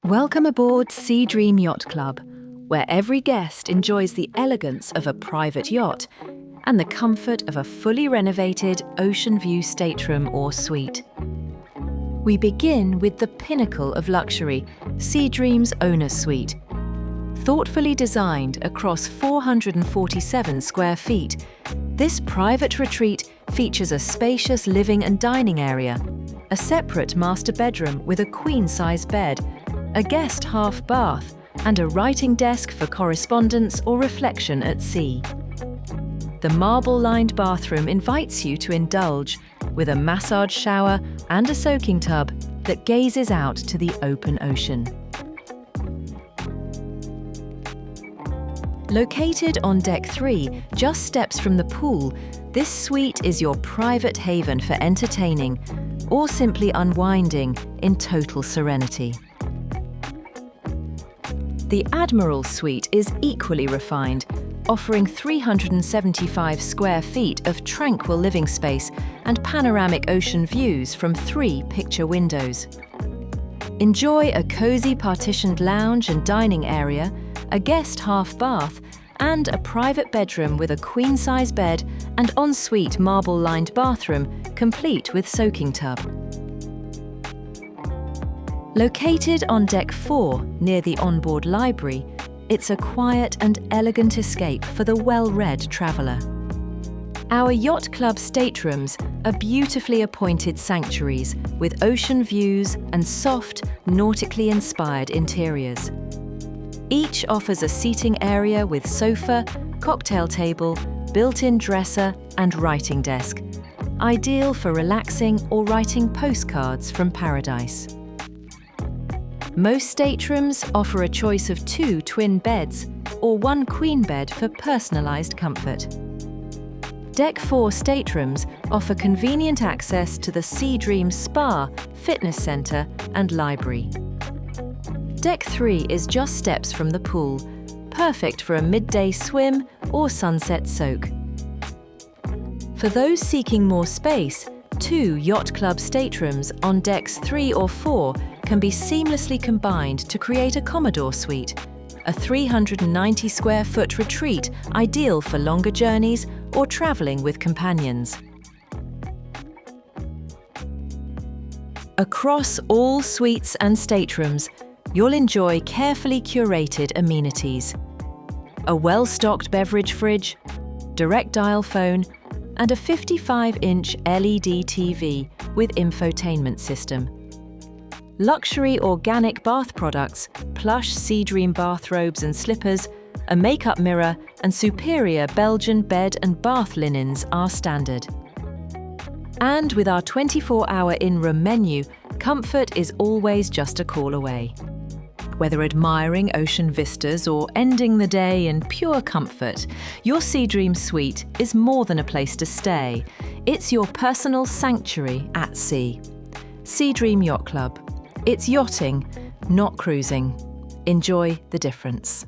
Welcome aboard SeaDream Yacht Club, where every guest enjoys the elegance of a private yacht and the comfort of a fully renovated ocean view stateroom or suite. We begin with the pinnacle of luxury, SeaDream's Owner's Suite. Thoughtfully designed across 447 square feet, this private retreat features a spacious living and dining area, a separate master bedroom with a queen-size bed, a guest half bath, and a writing desk for correspondence or reflection at sea. The marble-lined bathroom invites you to indulge with a massage shower and a soaking tub that gazes out to the open ocean. Located on Deck 3, just steps from the pool, this suite is your private haven for entertaining or simply unwinding in total serenity. The Admiral suite is equally refined, offering 375 square feet of tranquil living space and panoramic ocean views from 3 picture windows. Enjoy a cozy partitioned lounge and dining area, a guest half bath, and a private bedroom with a queen-size bed and ensuite marble-lined bathroom, complete with soaking tub. Located on Deck 4, near the onboard library, it's a quiet and elegant escape for the well-read traveller. Our Yacht Club Staterooms are beautifully appointed sanctuaries with ocean views and soft, nautically inspired interiors. Each offers a seating area with sofa, cocktail table, built-in dresser and writing desk, ideal for relaxing or writing postcards from paradise. Most staterooms offer a choice of 2 twin beds or 1 queen bed for personalised comfort. Deck 4 staterooms offer convenient access to the SeaDream Spa, Fitness Centre and Library. Deck 3 is just steps from the pool, perfect for a midday swim or sunset soak. For those seeking more space, 2 Yacht Club staterooms on Decks 3 or 4 can be seamlessly combined to create a Commodore Suite, a 390 square foot retreat ideal for longer journeys or travelling with companions. Across all suites and staterooms, you'll enjoy carefully curated amenities. A well-stocked beverage fridge, direct dial phone, and a 55-inch LED TV with infotainment system. Luxury organic bath products, plush SeaDream bathrobes and slippers, a makeup mirror, and superior Belgian bed and bath linens are standard. And with our 24-hour in-room menu, comfort is always just a call away. Whether admiring ocean vistas or ending the day in pure comfort, your SeaDream Suite is more than a place to stay. It's your personal sanctuary at sea. SeaDream Yacht Club. It's yachting, not cruising. Enjoy the difference.